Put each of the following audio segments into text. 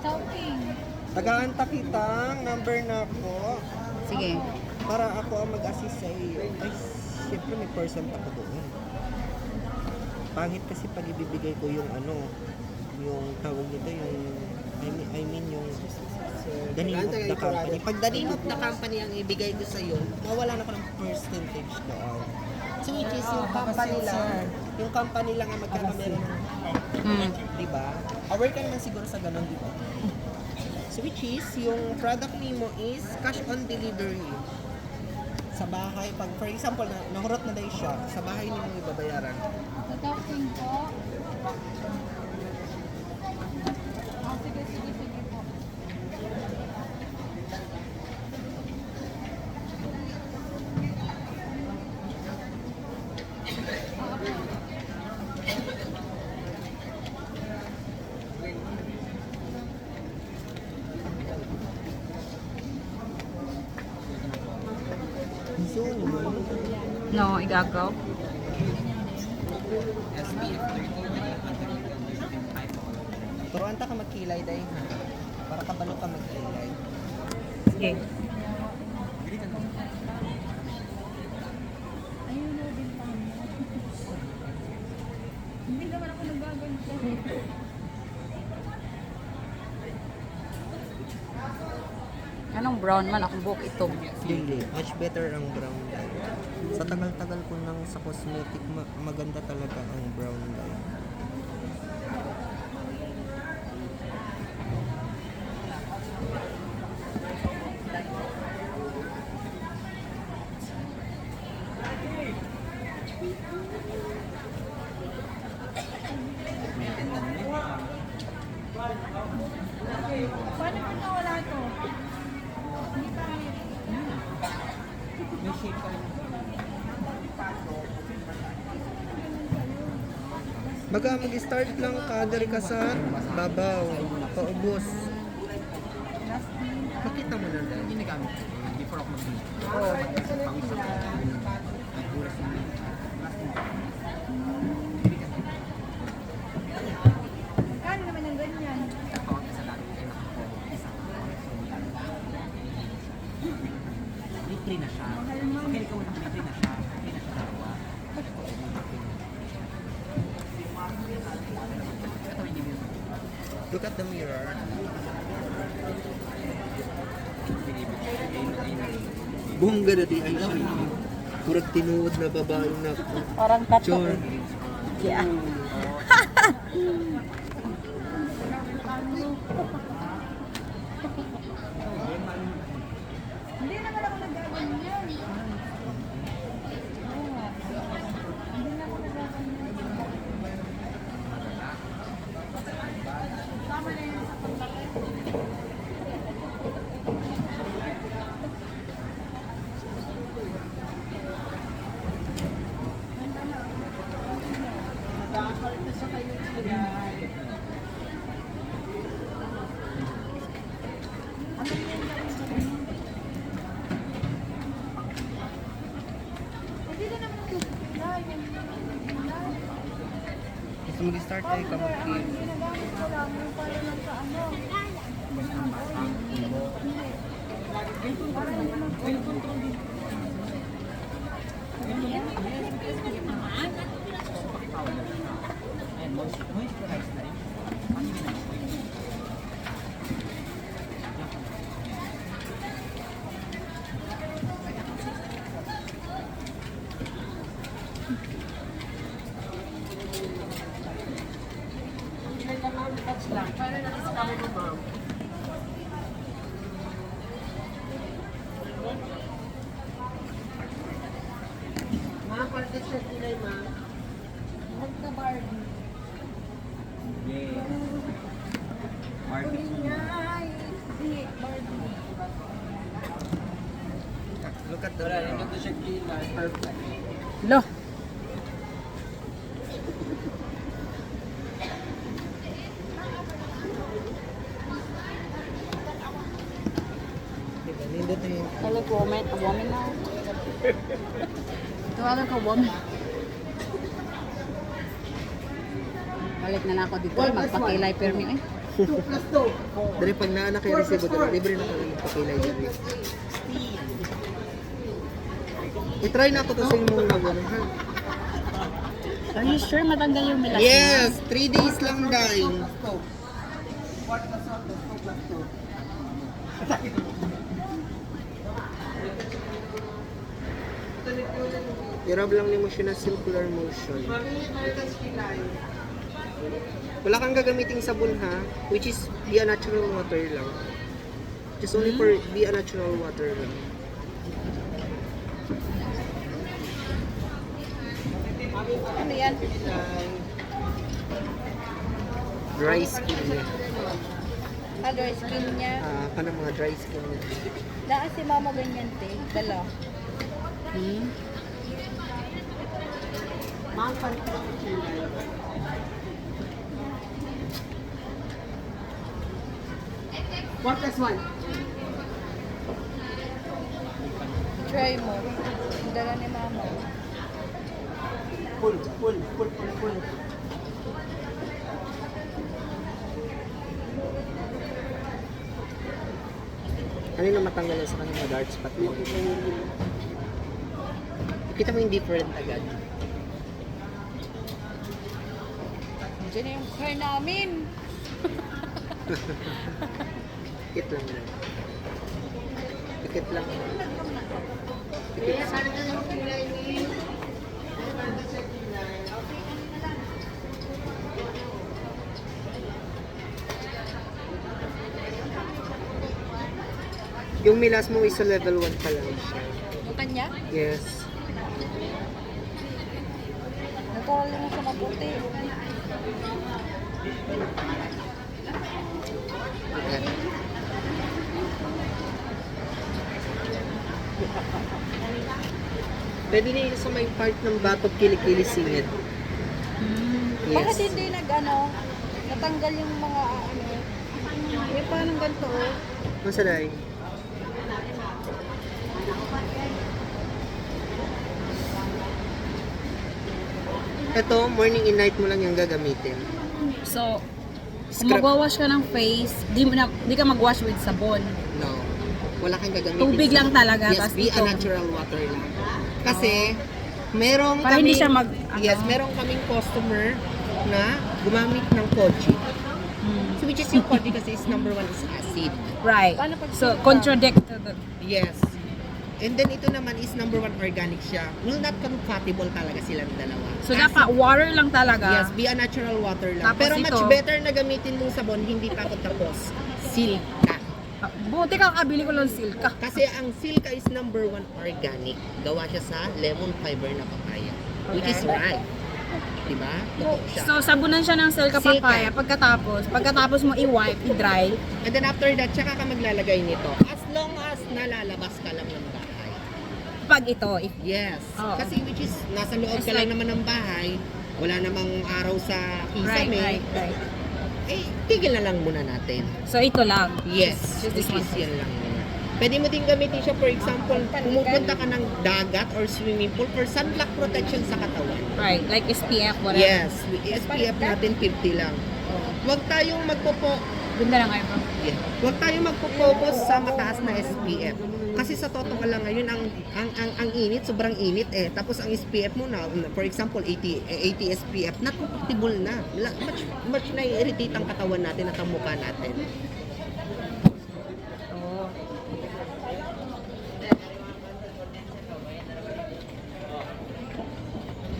Talking. Tagaan-ta kitang number na ko. Sige. Para ako ang mag-assist sa iyo. Ay, siyempre may person pa ko doon. Pangit kasi pag ibibigay ko yung yung tawag nito, yung I mean yung the name of the company. Pag the name of the company ang ibigay ko sa iyo, mawala na ko ng percentage doon. So which is yung company lang ang magkakameron ng, di ba? Aware ka naman siguro sa ganun, di ba? So which is, yung product nimo is cash on delivery. Sa bahay, pag for example, nahurot na dahil siya, sa bahay nimo ibabayaran. Talking po. Sige, sige, sige po. So, No, igagaw. turuan ta ka magkilay dahil ha. Para kabalo ka magkilay. Sige. Ayun na din pa. Hindi naman ako nagaganto. Anong brown man? Akong buhok itong. Dili, much better ang brown dye. Sa tagal-tagal ko nang sa cosmetic, maganda talaga ang brown dye. Paano kung nawala to? Hindi pa. Baga mag-start lang ka dari ka sa babaw, paubos. Makita mo na dahil. Hindi nagamit ko. Before ako mag-video. Oo. Magkano naman ang ganyan? Litre na siya. Mahal mo. Okay, ikaw na litre na siya. Litre na siya dalawa. Look at the mirror. Buong ganda di ay siya. Kurag tinuod na babae na Parang tato. Chor. Yeah. Hindi naman ako nagaganyan. Hindi na ako nagaganyan. Tama na yun sa paglalay. Hindi na naman ako Gusto mag-start tayo ka mag-game. ginagamit ko lang yung para lang sa ano. Para lang mag-control dito. Mga parte siya tilay, ma. Magka-Barbie. Yeah. Barbie. Hindi, Barbie. Look at the mirror. Perfect. Lo. Diba? Nindot na yun. Hello, woman. A woman now. Tawagan ka woman. Balik na lang ako dito. Magpakilay permi eh. Dari pag naanak kay resibo, dari libre na kami magpakilay dito. I-try na ako to sa imong lagyan, ha? Are you sure matanggal yung melasma? Yes, 3 days lang dahil. I-rub lang ni mo siya na circular motion. Wala kang gagamiting sabon ha, which is be a natural water lang. Just only for be a natural water lang. Ano yan? Dry skin niya. Other skin niya. Kanang mga dry skin niya. Daan si mama ganyan, te. Dala. Hmm? What is one? Try mo. Dala ni mama. Pull. Kanina matanggal yan sa kanyang dark spot mo. Kita mo yung different agad. Diyan na yung car namin. Pikit lang yan. Pikit lang. Pikit lang. Yung milas mo is sa level 1 pa lang siya. Yung kanya? Yes. Natural lang siya maputi. Ayan. Pwede na yun sa may part ng batog kilikili singit. Bakit Yes. hindi natanggal yung mga yung parang ganito oh. Masaday. Ito, morning and night mo lang yung gagamitin. So, kung Scrub. magwawash ka ng face, di ka magwash with sabon. No. Wala kang gagamitin. Tubig lang talaga. Yes, tas be a ito. natural water lang. Kasi, merong Para hindi siya Yes, merong kaming customer na gumamit ng koji. So, which is yung koji kasi is number 1 is acid. Right. Paano pag So, silka? contradict to the... Yes. And then ito naman is number 1 organic siya. Will not compatible talaga silang dalawa. So, dapat water lang talaga. Yes, be a natural water lang. Tapos Pero ito- much better na gamitin mong sabon, hindi pa ako tapos. Silka. Buti ka kabili ko ng silka. Kasi ang silka is number 1 organic. Gawa siya sa lemon fiber na papaya. Which is right. Diba? Totoo siya. So, sabunan siya ng silka Silka. papaya. Pagkatapos mo i-wipe, i-dry. And then after that, tsaka ka maglalagay nito. As long as nalalabas ka lang ng bahay. Pag ito, Yes. Oo. Kasi which is, nasa loob It's ka lang like- naman ng bahay. Wala namang araw sa kisame. right. Eh, tigil na lang muna natin. So, ito lang. Yes, Just this one. yan lang. Pwede mo din gamitin siya, for example, pumupunta ka ng dagat or swimming pool for sunblock protection sa katawan. Right. Like SPF, whatever. Yes, SPF natin 50 lang. Huwag tayong Ganda lang kayo, bro. Huwag tayong magpo-focus sa mataas na SPF. Kasi sa totoo lang ngayon, ang init, sobrang init eh. Tapos ang SPF mo na, for example, 80 SPF, not compatible na. Much na-irritate ang katawan natin at ang mukha natin. Oo.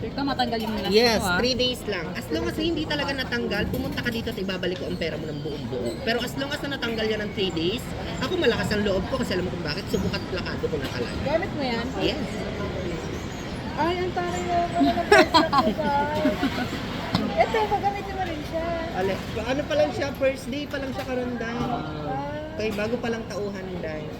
Ito matanggal yung melasma Yes, ko, 3 days lang. As long as hindi talaga natanggal, pumunta ka dito at ibabalik ko ang pera mo ng buong buo. Pero as long as na natanggal yan ng 3 days, ako malakas ang loob ko kasi alam mo kung bakit, subukat plakado ko na talaga. Gamit mo yan? Yes. Ay, ang taray na ako na nag-press ko guys. Ito, magamitin mo rin siya. Ano pa lang siya, first day pa lang siya karon dahil. Ah. Kay bago pa lang tauhan dahil.